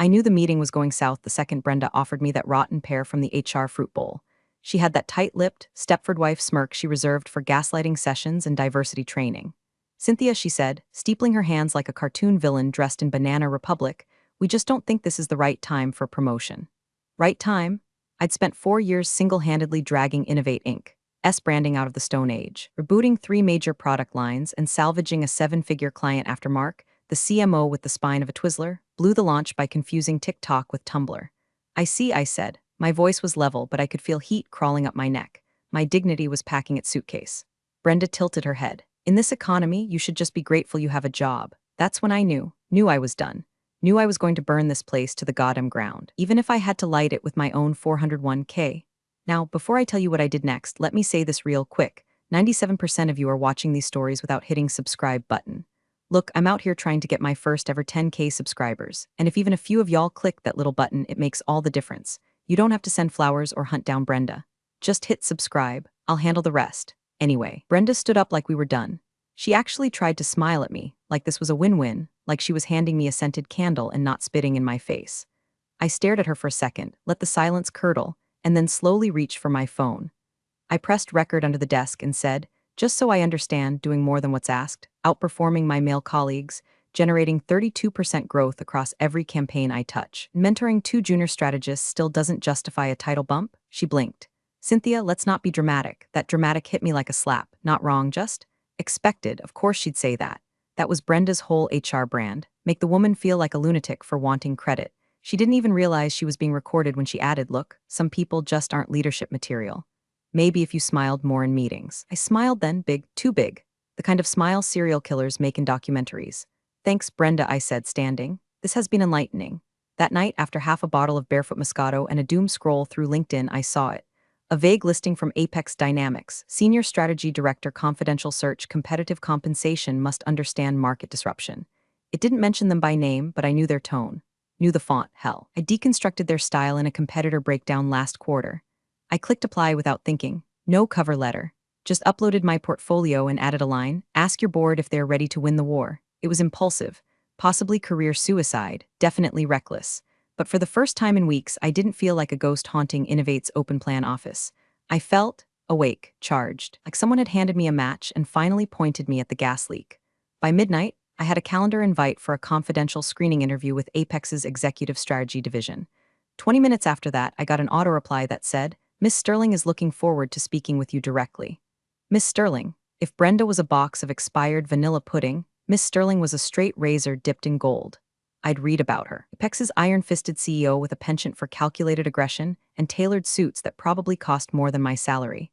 I knew the meeting was going south the second Brenda offered me that rotten pear from the HR fruit bowl. She had that tight-lipped, Stepford wife smirk she reserved for gaslighting sessions and diversity training. Cynthia, she said, steepling her hands like a cartoon villain dressed in Banana Republic, we just don't think this is the right time for promotion. Right time? I'd spent 4 years single-handedly dragging Innovate Inc. Branding out of the Stone Age, rebooting 3 major product lines and salvaging a 7-figure client after Mark, the CMO with the spine of a Twizzler, blew the launch by confusing TikTok with Tumblr. I see, I said. My voice was level, but I could feel heat crawling up my neck. My dignity was packing its suitcase. Brenda tilted her head. In this economy, you should just be grateful you have a job. That's when I knew I was done. Knew I was going to burn this place to the goddamn ground, even if I had to light it with my own 401k. Now, before I tell you what I did next, let me say this real quick. 97% of you are watching these stories without hitting subscribe button. Look, I'm out here trying to get my first ever 10k subscribers, and if even a few of y'all click that little button, it makes all the difference. You don't have to send flowers or hunt down Brenda. Just hit subscribe. I'll handle the rest. Anyway, Brenda stood up like we were done. She actually tried to smile at me, like this was a win-win, like she was handing me a scented candle and not spitting in my face. I stared at her for a second, let the silence curdle, and then slowly reached for my phone. I pressed record under the desk and said, just so I understand, doing more than what's asked, outperforming my male colleagues, generating 32% growth across every campaign I touch. Mentoring 2 junior strategists still doesn't justify a title bump? She blinked. Cynthia, let's not be dramatic. That dramatic hit me like a slap. Not wrong, just expected. Of course she'd say that. That was Brenda's whole HR brand. Make the woman feel like a lunatic for wanting credit. She didn't even realize she was being recorded when she added, look, some people just aren't leadership material. Maybe if you smiled more in meetings. I smiled then, big, too big. The kind of smile serial killers make in documentaries. Thanks, Brenda, I said, standing. This has been enlightening. That night, after half a bottle of Barefoot Moscato and a doom scroll through LinkedIn, I saw it. A vague listing from Apex Dynamics, Senior Strategy Director, Confidential Search, Competitive Compensation, must understand market disruption. It didn't mention them by name, but I knew their tone. Knew the font, hell. I deconstructed their style in a competitor breakdown last quarter. I clicked apply without thinking. No cover letter. Just uploaded my portfolio and added a line, ask your board if they're ready to win the war. It was impulsive, possibly career suicide, definitely reckless. But for the first time in weeks, I didn't feel like a ghost haunting Innovate's open plan office. I felt awake, charged, like someone had handed me a match and finally pointed me at the gas leak. By midnight, I had a calendar invite for a confidential screening interview with Apex's Executive Strategy Division. 20 minutes after that, I got an auto reply that said, Miss Sterling is looking forward to speaking with you directly. Miss Sterling. If Brenda was a box of expired vanilla pudding, Miss Sterling was a straight razor dipped in gold. I'd read about her. Apex's iron-fisted CEO with a penchant for calculated aggression and tailored suits that probably cost more than my salary.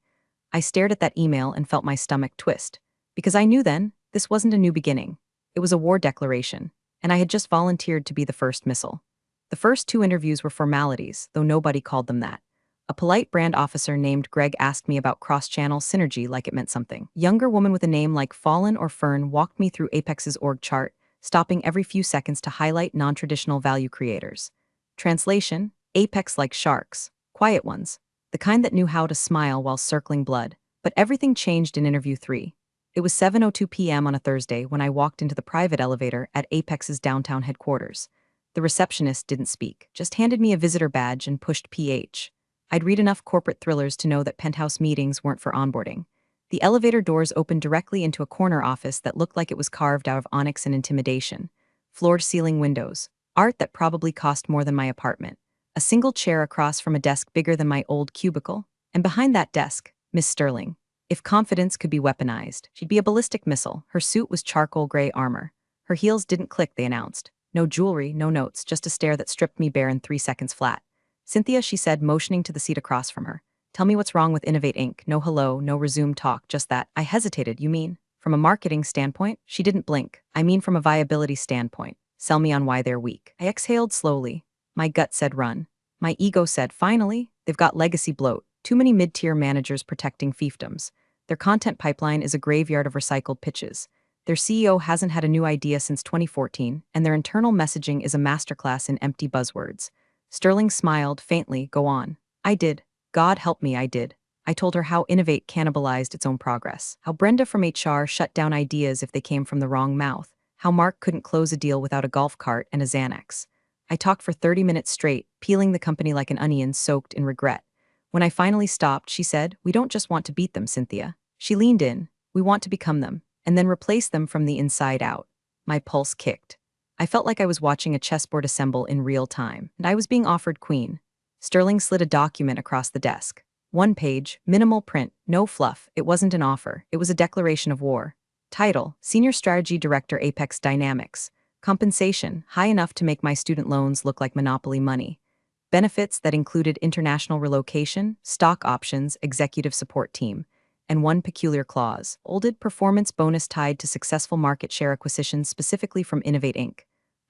I stared at that email and felt my stomach twist. Because I knew then, this wasn't a new beginning. It was a war declaration, and I had just volunteered to be the first missile. The first 2 interviews were formalities, though nobody called them that. A polite brand officer named Greg asked me about cross-channel synergy like it meant something. A younger woman with a name like Fallen or Fern walked me through Apex's org chart, stopping every few seconds to highlight non-traditional value creators. Translation: Apex like sharks, quiet ones, the kind that knew how to smile while circling blood. But everything changed in interview 3. It was 7:02 p.m. on a Thursday when I walked into the private elevator at Apex's downtown headquarters. The receptionist didn't speak, just handed me a visitor badge and pushed PH. I'd read enough corporate thrillers to know that penthouse meetings weren't for onboarding. The elevator doors opened directly into a corner office that looked like it was carved out of onyx and intimidation. Floor-to-ceiling windows, art that probably cost more than my apartment, a single chair across from a desk bigger than my old cubicle, and behind that desk, Miss Sterling. If confidence could be weaponized, she'd be a ballistic missile. Her suit was charcoal gray armor. Her heels didn't click, they announced. No jewelry, no notes, just a stare that stripped me bare in 3 seconds flat. Cynthia, she said, motioning to the seat across from her. Tell me what's wrong with Innovate Inc. No hello, no resume talk, just that. I hesitated, you mean? From a marketing standpoint? She didn't blink. I mean from a viability standpoint. Sell me on why they're weak. I exhaled slowly. My gut said run. My ego said, finally, they've got legacy bloat. Too many mid-tier managers protecting fiefdoms. Their content pipeline is a graveyard of recycled pitches. Their CEO hasn't had a new idea since 2014, and their internal messaging is a masterclass in empty buzzwords. Sterling smiled faintly. Go on. I did. God help me, I did. I told her how Innovate cannibalized its own progress, how Brenda from HR shut down ideas if they came from the wrong mouth, how Mark couldn't close a deal without a golf cart and a Xanax. I talked for 30 minutes straight, peeling the company like an onion soaked in regret. When I finally stopped, she said, "We don't just want to beat them, Cynthia." She leaned in. "We want to become them, and then replace them from the inside out." My pulse kicked. I felt like I was watching a chessboard assemble in real time, and I was being offered queen. Sterling slid a document across the desk. One page, minimal print, no fluff. It wasn't an offer. It was a declaration of war. Title: Senior Strategy Director, Apex Dynamics. Compensation: high enough to make my student loans look like monopoly money. Benefits that included international relocation, stock options, executive support team, and one peculiar clause: bolded performance bonus tied to successful market share acquisitions specifically from Innovate Inc.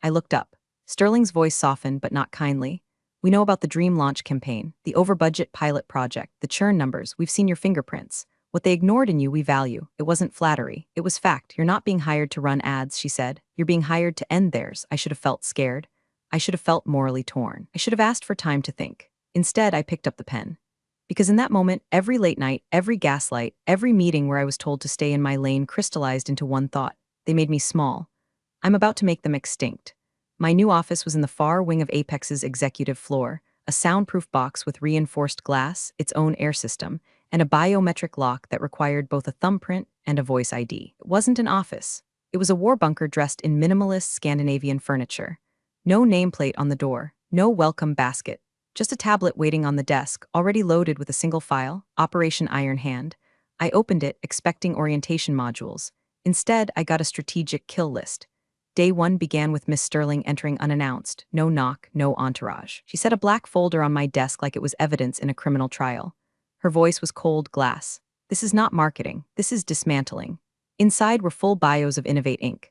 I looked up. Sterling's voice softened, but not kindly. "We know about the Dream Launch campaign, the over-budget pilot project, the churn numbers. We've seen your fingerprints. What they ignored in you, we value. It wasn't flattery. It was fact. You're not being hired to run ads," she said. "You're being hired to end theirs." I should have felt scared. I should have felt morally torn. I should have asked for time to think. Instead, I picked up the pen. Because in that moment, every late night, every gaslight, every meeting where I was told to stay in my lane crystallized into one thought. They made me small. I'm about to make them extinct. My new office was in the far wing of Apex's executive floor, a soundproof box with reinforced glass, its own air system, and a biometric lock that required both a thumbprint and a voice ID. It wasn't an office. It was a war bunker dressed in minimalist Scandinavian furniture. No nameplate on the door, no welcome basket, just a tablet waiting on the desk, already loaded with a single file, Operation Iron Hand. I opened it, expecting orientation modules. Instead, I got a strategic kill list. Day 1 began with Miss Sterling entering unannounced, no knock, no entourage. She set a black folder on my desk like it was evidence in a criminal trial. Her voice was cold glass. "This is not marketing, this is dismantling." Inside were full bios of Innovate Inc.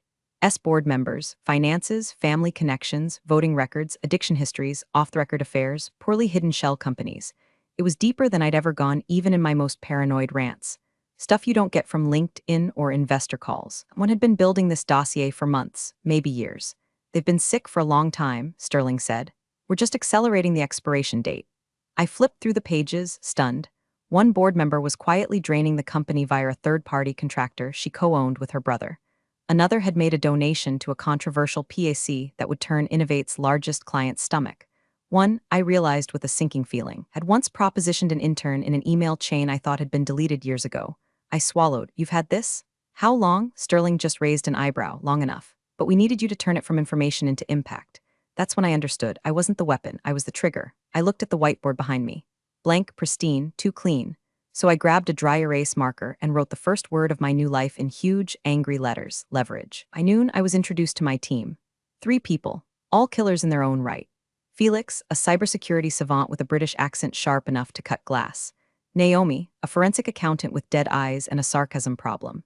Board members, finances, family connections, voting records, addiction histories, off-the-record affairs, poorly hidden shell companies. It was deeper than I'd ever gone, even in my most paranoid rants. Stuff you don't get from LinkedIn or investor calls. One had been building this dossier for months, maybe years. "They've been sick for a long time," Sterling said. "We're just accelerating the expiration date." I flipped through the pages, stunned. One board member was quietly draining the company via a third-party contractor she co-owned with her brother. Another had made a donation to a controversial PAC that would turn Innovate's largest client's stomach. One, I realized with a sinking feeling, had once propositioned an intern in an email chain I thought had been deleted years ago. I swallowed. "You've had this? How long?" Sterling just raised an eyebrow. "Long enough. But we needed you to turn it from information into impact." That's when I understood. I wasn't the weapon, I was the trigger. I looked at the whiteboard behind me. Blank, pristine, too clean. So I grabbed a dry erase marker and wrote the first word of my new life in huge, angry letters: leverage. By noon, I was introduced to my team. 3 people, all killers in their own right. Felix, a cybersecurity savant with a British accent sharp enough to cut glass. Naomi, a forensic accountant with dead eyes and a sarcasm problem.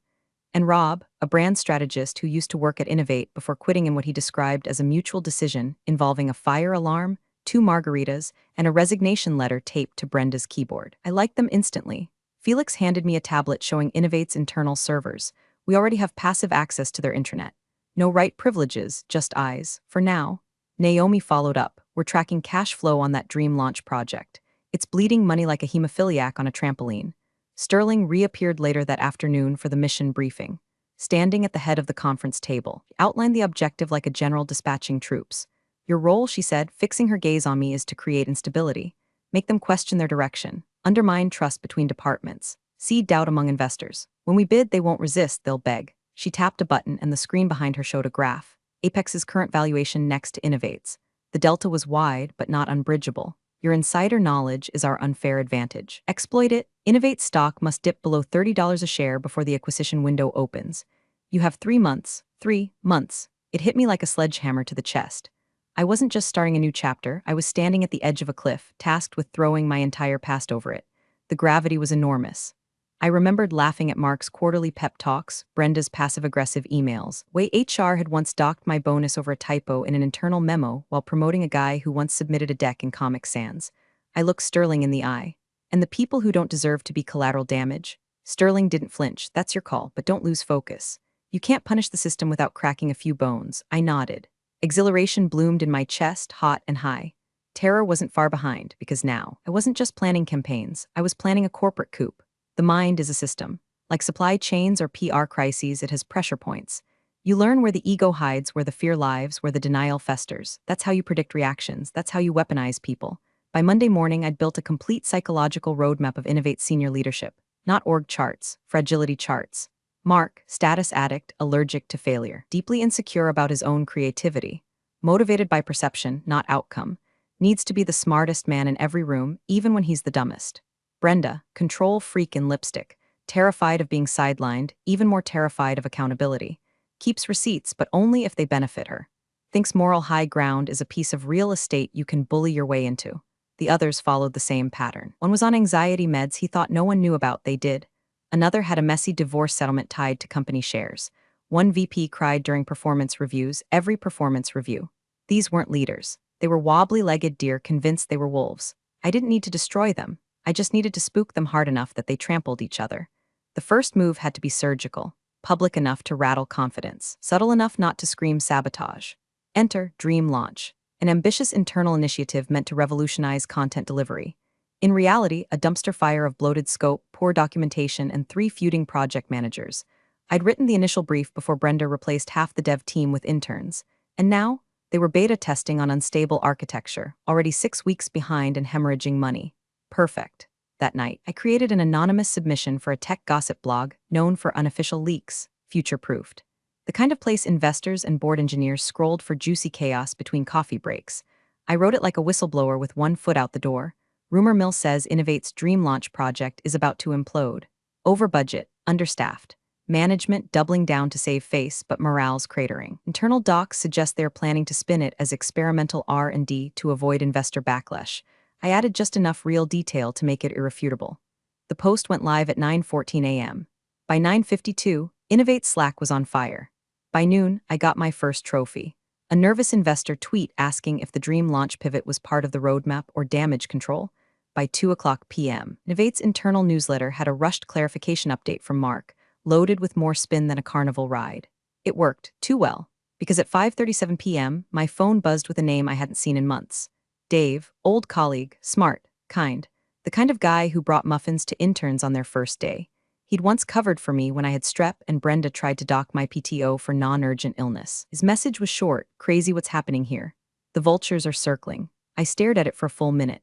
And Rob, a brand strategist who used to work at Innovate before quitting in what he described as a mutual decision involving a fire alarm, 2 margaritas, and a resignation letter taped to Brenda's keyboard. I liked them instantly. Felix handed me a tablet showing Innovate's internal servers. "We already have passive access to their intranet. No right privileges, just eyes, for now." Naomi followed up. "We're tracking cash flow on that Dream Launch project. It's bleeding money like a hemophiliac on a trampoline." Sterling reappeared later that afternoon for the mission briefing. Standing at the head of the conference table, he outlined the objective like a general dispatching troops. "Your role," she said, fixing her gaze on me, "is to create instability. Make them question their direction. Undermine trust between departments. Seed doubt among investors. When we bid, they won't resist, they'll beg." She tapped a button and the screen behind her showed a graph. Apex's current valuation next to Innovate's. The delta was wide, but not unbridgeable. "Your insider knowledge is our unfair advantage. Exploit it. Innovate stock must dip below $30 a share before the acquisition window opens. You have 3 months. 3 months. It hit me like a sledgehammer to the chest. I wasn't just starting a new chapter, I was standing at the edge of a cliff, tasked with throwing my entire past over it. The gravity was enormous. I remembered laughing at Mark's quarterly pep talks, Brenda's passive-aggressive emails. Way HR had once docked my bonus over a typo in an internal memo while promoting a guy who once submitted a deck in Comic Sans. I looked Sterling in the eye. "And the people who don't deserve to be collateral damage?" Sterling didn't flinch. "That's your call, but don't lose focus. You can't punish the system without cracking a few bones." I nodded. Exhilaration bloomed in my chest, hot and high. Terror wasn't far behind, because now, I wasn't just planning campaigns, I was planning a corporate coup. The mind is a system. Like supply chains or PR crises, it has pressure points. You learn where the ego hides, where the fear lives, where the denial festers. That's how you predict reactions. That's how you weaponize people. By Monday morning, I'd built a complete psychological roadmap of Innovate's senior leadership. Not org charts, fragility charts. Mark, status addict, allergic to failure, deeply insecure about his own creativity, motivated by perception, not outcome, needs to be the smartest man in every room, even when he's the dumbest. Brenda, control freak in lipstick, terrified of being sidelined, even more terrified of accountability, keeps receipts but only if they benefit her. Thinks moral high ground is a piece of real estate you can bully your way into. The others followed the same pattern. One was on anxiety meds he thought no one knew about, they did. Another had a messy divorce settlement tied to company shares. One VP cried during performance reviews, every performance review. These weren't leaders. They were wobbly-legged deer convinced they were wolves. I didn't need to destroy them. I just needed to spook them hard enough that they trampled each other. The first move had to be surgical, public enough to rattle confidence, subtle enough not to scream sabotage. Enter Dream Launch, an ambitious internal initiative meant to revolutionize content delivery. In reality, a dumpster fire of bloated scope, poor documentation, and 3 feuding project managers. I'd written the initial brief before Brenda replaced half the dev team with interns. And now, they were beta testing on unstable architecture, already 6 weeks behind and hemorrhaging money. Perfect. That night, I created an anonymous submission for a tech gossip blog known for unofficial leaks, future-proofed. The kind of place investors and board engineers scrolled for juicy chaos between coffee breaks. I wrote it like a whistleblower with one foot out the door. Rumor mill says Innovate's Dream Launch project is about to implode. Over budget, understaffed. Management doubling down to save face, but morale's cratering. Internal docs suggest they're planning to spin it as experimental R&D to avoid investor backlash. I added just enough real detail to make it irrefutable. The post went live at 9:14 a.m. By 9:52, Innovate's Slack was on fire. By noon, I got my first trophy. A nervous investor tweet asking if the Dream Launch pivot was part of the roadmap or damage control. By 2:00 p.m., Innovate's internal newsletter had a rushed clarification update from Mark, loaded with more spin than a carnival ride. It worked, too well, because at 5:37 p.m., my phone buzzed with a name I hadn't seen in months. Dave, old colleague, smart, kind, the kind of guy who brought muffins to interns on their first day. He'd once covered for me when I had strep and Brenda tried to dock my PTO for non-urgent illness. His message was short, crazy what's happening here. The vultures are circling. I stared at it for a full minute.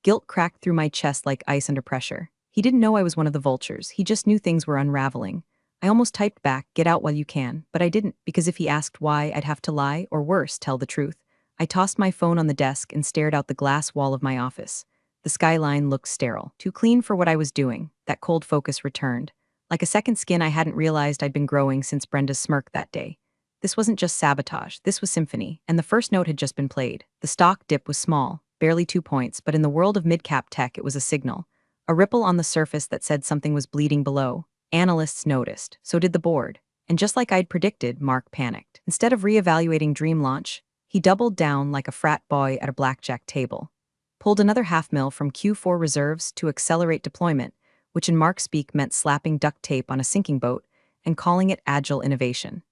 Guilt cracked through my chest like ice under pressure. He didn't know I was one of the vultures, he just knew things were unraveling. I almost typed back, get out while you can, but I didn't, because if he asked why, I'd have to lie, or worse, tell the truth. I tossed my phone on the desk and stared out the glass wall of my office. The skyline looked sterile, too clean for what I was doing. That cold focus returned. Like a second skin I hadn't realized I'd been growing since Brenda's smirk that day. This wasn't just sabotage, this was symphony, and the first note had just been played. The stock dip was small, barely 2 points, but in the world of mid-cap tech it was a signal. A ripple on the surface that said something was bleeding below. Analysts noticed, so did the board. And just like I'd predicted, Mark panicked. Instead of reevaluating Dream Launch, he doubled down like a frat boy at a blackjack table. Pulled another $500,000 from Q4 reserves to accelerate deployment, which in Mark speak meant slapping duct tape on a sinking boat and calling it agile innovation.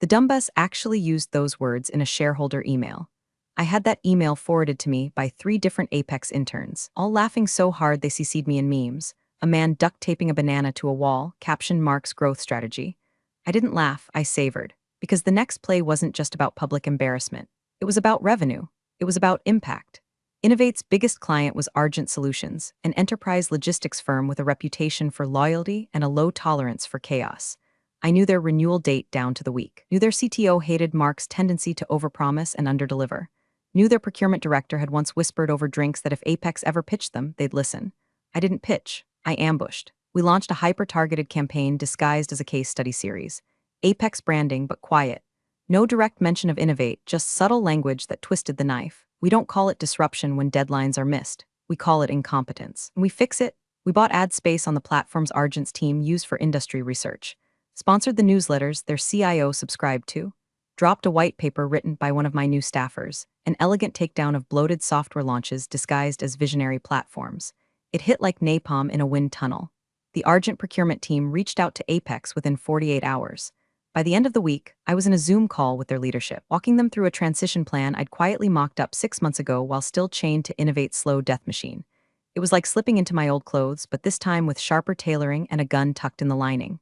The dumbass actually used those words in a shareholder email. I had that email forwarded to me by 3 different Apex interns, all laughing so hard they CC'd me in memes. A man duct taping a banana to a wall, captioned Mark's growth strategy. I didn't laugh, I savored, because the next play wasn't just about public embarrassment. It was about revenue. It was about impact. Innovate's biggest client was Argent Solutions, an enterprise logistics firm with a reputation for loyalty and a low tolerance for chaos. I knew their renewal date down to the week. Knew their CTO hated Mark's tendency to overpromise and underdeliver. Knew their procurement director had once whispered over drinks that if Apex ever pitched them, they'd listen. I didn't pitch. I ambushed. We launched a hyper-targeted campaign disguised as a case study series. Apex branding, but quiet. No direct mention of Innovate, just subtle language that twisted the knife. We don't call it disruption when deadlines are missed. We call it incompetence. And we fix it. We bought ad space on the platforms Argent's team used for industry research. Sponsored the newsletters their CIO subscribed to. Dropped a white paper written by one of my new staffers. An elegant takedown of bloated software launches disguised as visionary platforms. It hit like napalm in a wind tunnel. The Argent procurement team reached out to Apex within 48 hours. By the end of the week, I was in a Zoom call with their leadership, walking them through a transition plan I'd quietly mocked up 6 months ago while still chained to Innovate's slow death machine. It was like slipping into my old clothes, but this time with sharper tailoring and a gun tucked in the lining.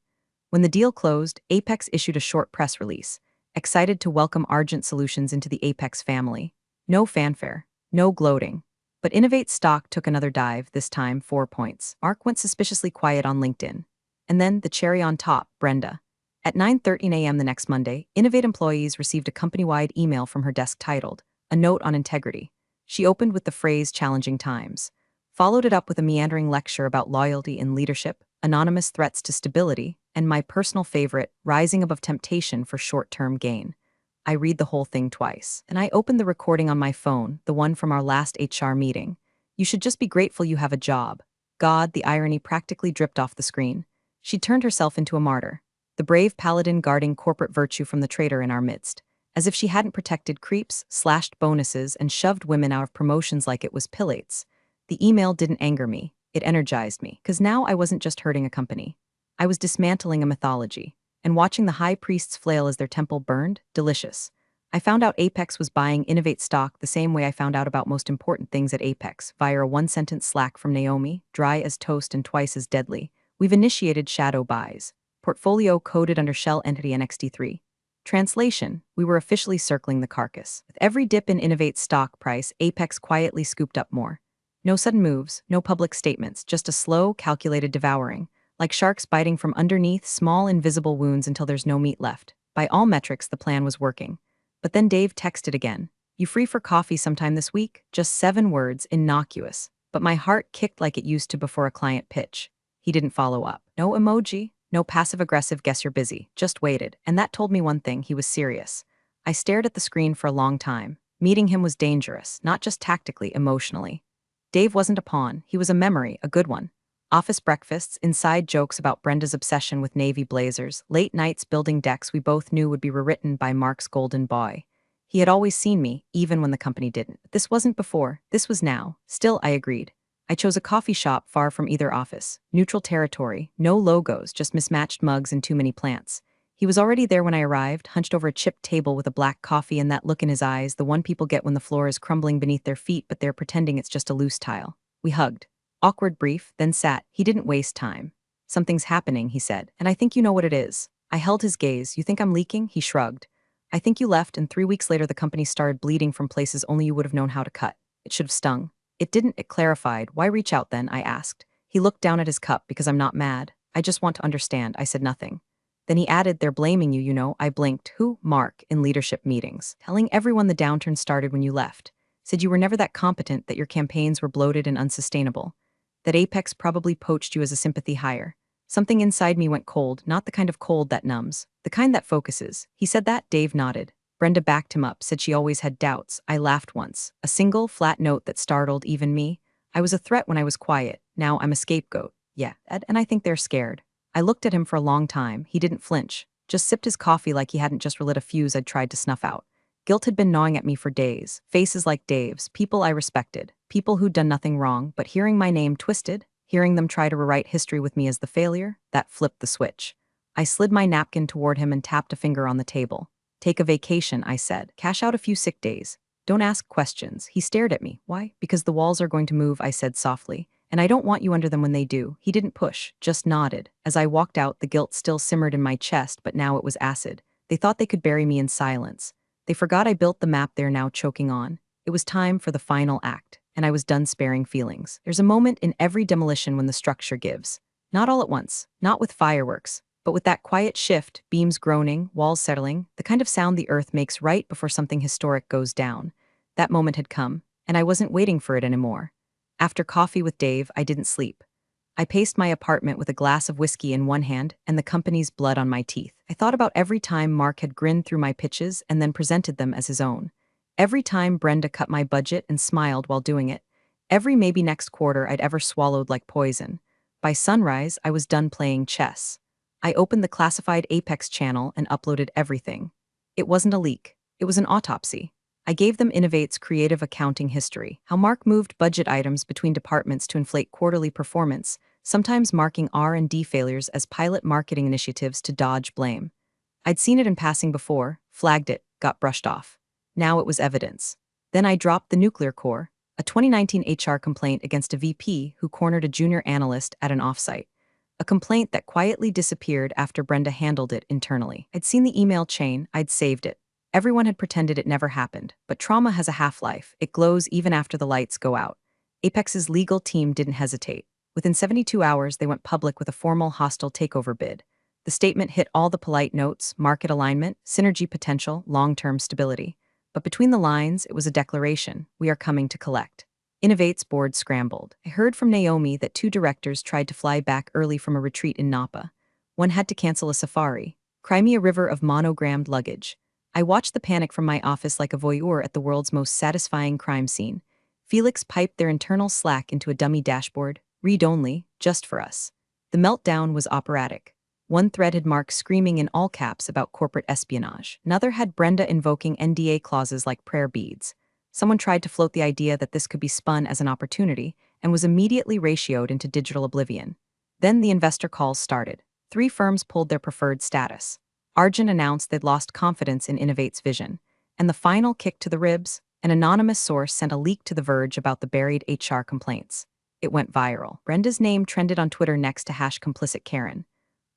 When the deal closed, Apex issued a short press release. excited to welcome Argent Solutions into the Apex family. No fanfare, no gloating. But Innovate stock took another dive, this time 4 points. Mark went suspiciously quiet on LinkedIn. And then, the cherry on top, Brenda. At 9:13 a.m. the next Monday, Innovate employees received a company-wide email from her desk titled, "A Note on Integrity." She opened with the phrase "challenging times," followed it up with a meandering lecture about loyalty in leadership, anonymous threats to stability, and my personal favorite, rising above temptation for short-term gain. I read the whole thing twice, and I opened the recording on my phone, the one from our last HR meeting. You should just be grateful you have a job. God, the irony practically dripped off the screen. She turned herself into a martyr, the brave paladin guarding corporate virtue from the traitor in our midst, as if she hadn't protected creeps, slashed bonuses, and shoved women out of promotions like it was pillates. The email didn't anger me, it energized me, because now I wasn't just hurting a company. I was dismantling a mythology, and watching the high priests flail as their temple burned, delicious. I found out Apex was buying Innovate stock the same way I found out about most important things at Apex, via a one-sentence Slack from Naomi, dry as toast and twice as deadly. We've initiated shadow buys. Portfolio coded under shell entity NXT3. Translation, we were officially circling the carcass. With every dip in Innovate's stock price, Apex quietly scooped up more. No sudden moves, no public statements, just a slow, calculated devouring, like sharks biting from underneath small, invisible wounds until there's no meat left. By all metrics, the plan was working. But then Dave texted again. "You free for coffee sometime this week?" Just 7 words, innocuous. But my heart kicked like it used to before a client pitch. He didn't follow up. No emoji, no passive-aggressive "guess you're busy," just waited, and that told me one thing: he was serious. I stared at the screen for a long time. Meeting him was dangerous, not just tactically, emotionally. Dave wasn't a pawn, he was a memory, a good one. Office breakfasts, inside jokes about Brenda's obsession with navy blazers, late nights building decks we both knew would be rewritten by Mark's golden boy. He had always seen me, even when the company didn't. This wasn't before, this was now. Still, I agreed. I chose a coffee shop far from either office. Neutral territory, no logos, just mismatched mugs and too many plants. He was already there when I arrived, hunched over a chipped table with a black coffee and that look in his eyes, the one people get when the floor is crumbling beneath their feet but they're pretending it's just a loose tile. We hugged. Awkward brief, then sat. He didn't waste time. "Something's happening," he said, "and I think you know what it is." I held his gaze. "You think I'm leaking?" He shrugged. "I think you left, and 3 weeks later the company started bleeding from places only you would have known how to cut. It should have stung." It didn't, it clarified. "Why reach out then?" I asked. He looked down at his cup. "Because I'm not mad. I just want to understand." I said nothing. Then he added, "They're blaming you, you know." I blinked. "Who?" "Mark, in leadership meetings. Telling everyone the downturn started when you left. Said you were never that competent, that your campaigns were bloated and unsustainable. That Apex probably poached you as a sympathy hire." Something inside me went cold, not the kind of cold that numbs, the kind that focuses. He said that. Dave nodded. Brenda backed him up, said she always had doubts. I laughed once. A single, flat note that startled even me. I was a threat when I was quiet. Now I'm a scapegoat. Yeah, and I think they're scared. I looked at him for a long time. He didn't flinch. Just sipped his coffee like he hadn't just relit a fuse I'd tried to snuff out. Guilt had been gnawing at me for days. Faces like Dave's, people I respected, people who'd done nothing wrong, but hearing my name twisted, hearing them try to rewrite history with me as the failure, that flipped the switch. I slid my napkin toward him and tapped a finger on the table. "Take a vacation," I said. "Cash out a few sick days. Don't ask questions." He stared at me. "Why?" "Because the walls are going to move," I said softly. "And I don't want you under them when they do." He didn't push, just nodded. As I walked out, the guilt still simmered in my chest, but now it was acid. They thought they could bury me in silence. They forgot I built the map they're now choking on. It was time for the final act, and I was done sparing feelings. There's a moment in every demolition when the structure gives. Not all at once, not with fireworks, but with that quiet shift, beams groaning, walls settling, the kind of sound the earth makes right before something historic goes down. That moment had come, and I wasn't waiting for it anymore. After coffee with Dave, I didn't sleep. I paced my apartment with a glass of whiskey in one hand and the company's blood on my teeth. I thought about every time Mark had grinned through my pitches and then presented them as his own. Every time Brenda cut my budget and smiled while doing it. Every maybe next quarter I'd ever swallowed like poison. By sunrise, I was done playing chess. I opened the classified Apex channel and uploaded everything. It wasn't a leak. It was an autopsy. I gave them Innovate's creative accounting history, how Mark moved budget items between departments to inflate quarterly performance, sometimes marking R&D failures as pilot marketing initiatives to dodge blame. I'd seen it in passing before, flagged it, got brushed off. Now it was evidence. Then I dropped the nuclear core, a 2019 HR complaint against a VP who cornered a junior analyst at an offsite. A complaint that quietly disappeared after Brenda handled it internally. I'd seen the email chain, I'd saved it. Everyone had pretended it never happened, but trauma has a half-life. It glows even after the lights go out. Apex's legal team didn't hesitate. Within 72 hours, they went public with a formal hostile takeover bid. The statement hit all the polite notes: market alignment, synergy potential, long-term stability. But between the lines, it was a declaration: we are coming to collect. Innovate's board scrambled. I heard from Naomi that 2 directors tried to fly back early from a retreat in Napa. One had to cancel a safari. Cry me a river of monogrammed luggage. I watched the panic from my office like a voyeur at the world's most satisfying crime scene. Felix piped their internal Slack into a dummy dashboard, read only, just for us. The meltdown was operatic. One thread had Mark screaming in all caps about corporate espionage. Another had Brenda invoking NDA clauses like prayer beads. Someone tried to float the idea that this could be spun as an opportunity and was immediately ratioed into digital oblivion. Then the investor calls started. 3 firms pulled their preferred status. Argent announced they'd lost confidence in Innovate's vision. And the final kick to the ribs, an anonymous source sent a leak to The Verge about the buried HR complaints. It went viral. Brenda's name trended on Twitter next to #complicit Karen.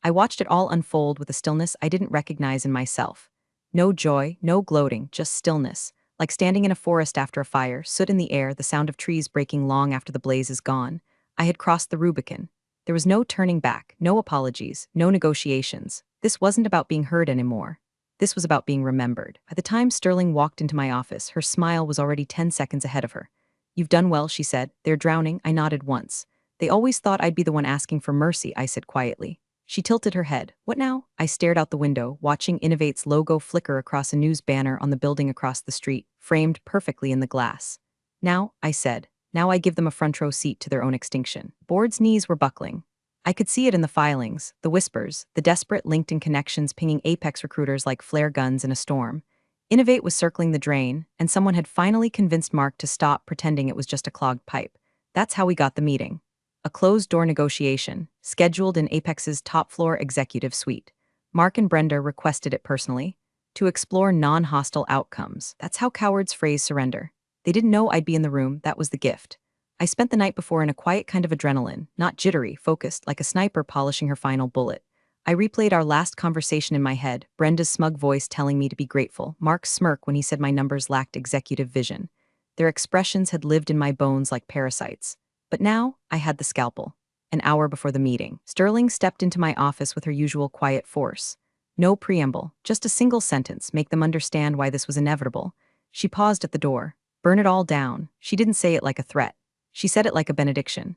I watched it all unfold with a stillness I didn't recognize in myself. No joy, no gloating, just stillness. Like standing in a forest after a fire, soot in the air, the sound of trees breaking long after the blaze is gone. I had crossed the Rubicon. There was no turning back, no apologies, no negotiations. This wasn't about being heard anymore. This was about being remembered. By the time Sterling walked into my office, her smile was already 10 seconds ahead of her. "You've done well," she said. "They're drowning." I nodded once. "They always thought I'd be the one asking for mercy," I said quietly. She tilted her head. "What now?" I stared out the window, watching Innovate's logo flicker across a news banner on the building across the street, framed perfectly in the glass. "Now," I said. "Now I give them a front row seat to their own extinction." Board's knees were buckling. I could see it in the filings, the whispers, the desperate LinkedIn connections pinging Apex recruiters like flare guns in a storm. Innovate was circling the drain, and someone had finally convinced Mark to stop pretending it was just a clogged pipe. That's how we got the meeting. A closed-door negotiation, scheduled in Apex's top-floor executive suite. Mark and Brenda requested it personally, to explore non-hostile outcomes. That's how cowards phrase surrender. They didn't know I'd be in the room, that was the gift. I spent the night before in a quiet kind of adrenaline, not jittery, focused, like a sniper polishing her final bullet. I replayed our last conversation in my head, Brenda's smug voice telling me to be grateful, Mark's smirk when he said my numbers lacked executive vision. Their expressions had lived in my bones like parasites. But now, I had the scalpel. An hour before the meeting, Sterling stepped into my office with her usual quiet force. No preamble, just a single sentence, make them understand why this was inevitable. She paused at the door. "Burn it all down." She didn't say it like a threat. She said it like a benediction.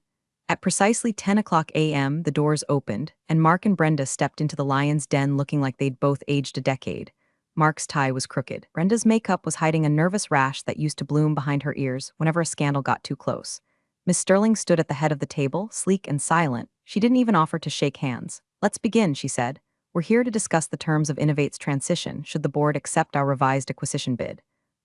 At precisely 10 o'clock a.m., the doors opened, and Mark and Brenda stepped into the lion's den looking like they'd both aged a decade. Mark's tie was crooked. Brenda's makeup was hiding a nervous rash that used to bloom behind her ears whenever a scandal got too close. Miss Sterling stood at the head of the table, sleek and silent. She didn't even offer to shake hands. "Let's begin," she said. "We're here to discuss the terms of Innovate's transition should the board accept our revised acquisition bid."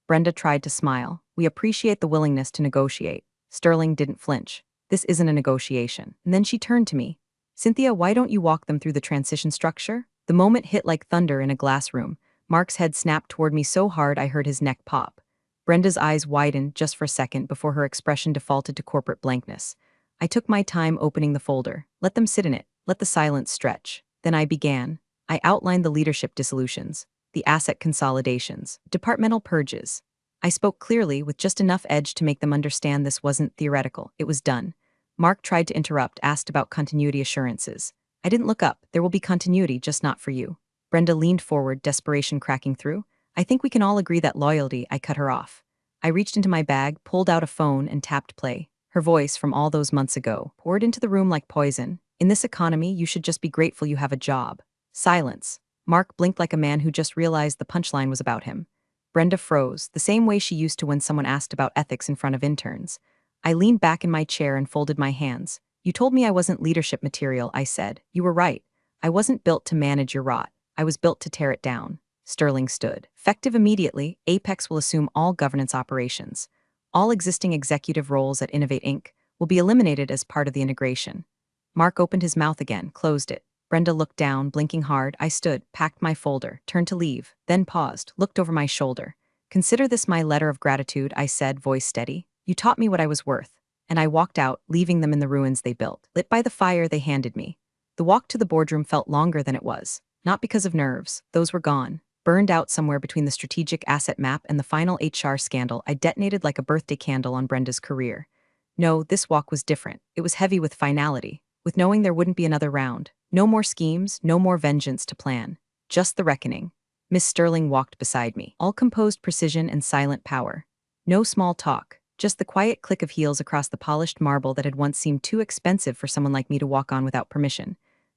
Brenda tried to smile. "We appreciate the willingness to negotiate." Sterling didn't flinch. "This isn't a negotiation." And then she turned to me. "Cynthia, why don't you walk them through the transition structure?" The moment hit like thunder in a glass room. Mark's head snapped toward me so hard I heard his neck pop. Brenda's eyes widened just for a second before her expression defaulted to corporate blankness. I took my time opening the folder. Let them sit in it. Let the silence stretch. Then I began. I outlined the leadership dissolutions, the asset consolidations, departmental purges. I spoke clearly with just enough edge to make them understand this wasn't theoretical, it was done. Mark tried to interrupt, asked about continuity assurances. I didn't look up. There will be continuity, just not for you. Brenda leaned forward, desperation cracking through. "I think we can all agree that loyalty," I cut her off. I reached into my bag, pulled out a phone, and tapped play. Her voice, from all those months ago, poured into the room like poison. "In this economy, you should just be grateful you have a job." Silence. Mark blinked like a man who just realized the punchline was about him. Brenda froze, the same way she used to when someone asked about ethics in front of interns. I leaned back in my chair and folded my hands. "You told me I wasn't leadership material," I said. "You were right. I wasn't built to manage your rot. I was built to tear it down." Sterling stood. "Effective immediately, Apex will assume all governance operations. All existing executive roles at Innovate Inc. will be eliminated as part of the integration." Mark opened his mouth again, closed it. Brenda looked down, blinking hard. I stood, packed my folder, turned to leave, then paused, looked over my shoulder. "Consider this my letter of gratitude," I said, voice steady. "You taught me what I was worth." And I walked out, leaving them in the ruins they built, lit by the fire they handed me. The walk to the boardroom felt longer than it was. Not because of nerves, those were gone. Burned out somewhere between the strategic asset map and the final HR scandal, I detonated like a birthday candle on Brenda's career. No, this walk was different. It was heavy with finality, with knowing there wouldn't be another round. No more schemes, no more vengeance to plan. Just the reckoning. Miss Sterling walked beside me, all composed precision and silent power. No small talk, just the quiet click of heels across the polished marble that had once seemed too expensive for someone like me to walk on without permission.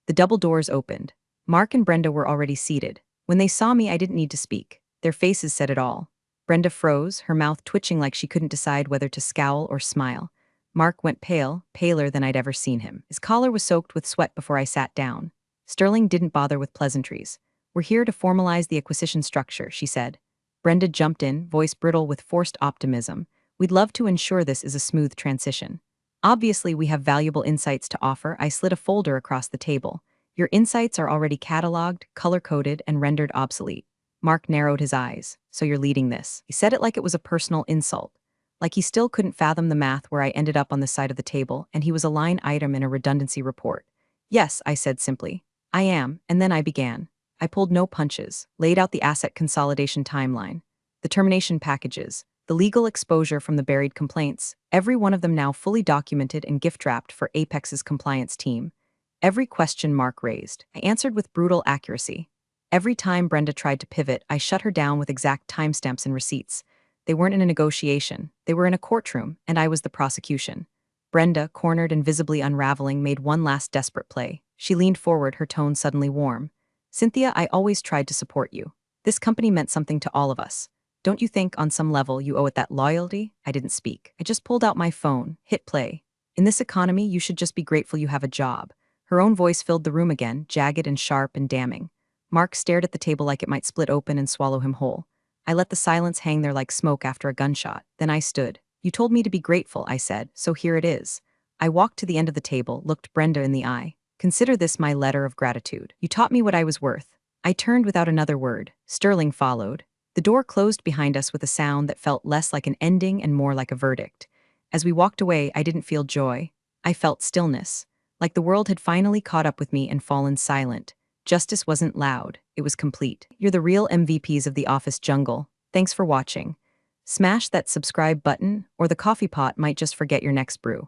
The double doors opened. Mark and Brenda were already seated. When they saw me, I didn't need to speak. Their faces said it all. Brenda froze, her mouth twitching like she couldn't decide whether to scowl or smile. Mark went pale, paler than I'd ever seen him. His collar was soaked with sweat before I sat down. Sterling didn't bother with pleasantries. "We're here to formalize the acquisition structure," she said. Brenda jumped in, voice brittle with forced optimism. "We'd love to ensure this is a smooth transition. Obviously, we have valuable insights to offer." I slid a folder across the table. "Your insights are already cataloged, color-coded, and rendered obsolete." Mark narrowed his eyes. "So you're leading this." He said it like it was a personal insult. Like he still couldn't fathom the math where I ended up on the side of the table, and he was a line item in a redundancy report. "Yes," I said simply. "I am," and then I began. I pulled no punches, laid out the asset consolidation timeline, the termination packages, the legal exposure from the buried complaints, every one of them now fully documented and gift-wrapped for Apex's compliance team. Every question Mark raised, I answered with brutal accuracy. Every time Brenda tried to pivot, I shut her down with exact timestamps and receipts. They weren't in a negotiation, they were in a courtroom, and I was the prosecution. Brenda, cornered and visibly unraveling, made one last desperate play. She leaned forward, her tone suddenly warm. "Cynthia, I always tried to support you. This company meant something to all of us. Don't you think, on some level, you owe it that loyalty?" I didn't speak. I just pulled out my phone, hit play. "In this economy, you should just be grateful you have a job." Her own voice filled the room again, jagged and sharp and damning. Mark stared at the table like it might split open and swallow him whole. I let the silence hang there like smoke after a gunshot. Then I stood. "You told me to be grateful," I said, "so here it is." I walked to the end of the table, looked Brenda in the eye. "Consider this my letter of gratitude. You taught me what I was worth." I turned without another word. Sterling followed. The door closed behind us with a sound that felt less like an ending and more like a verdict. As we walked away, I didn't feel joy. I felt stillness. Like the world had finally caught up with me and fallen silent. Justice wasn't loud. It was complete. You're the real MVPs of the office jungle. Thanks for watching. Smash that subscribe button, or the coffee pot might just forget your next brew.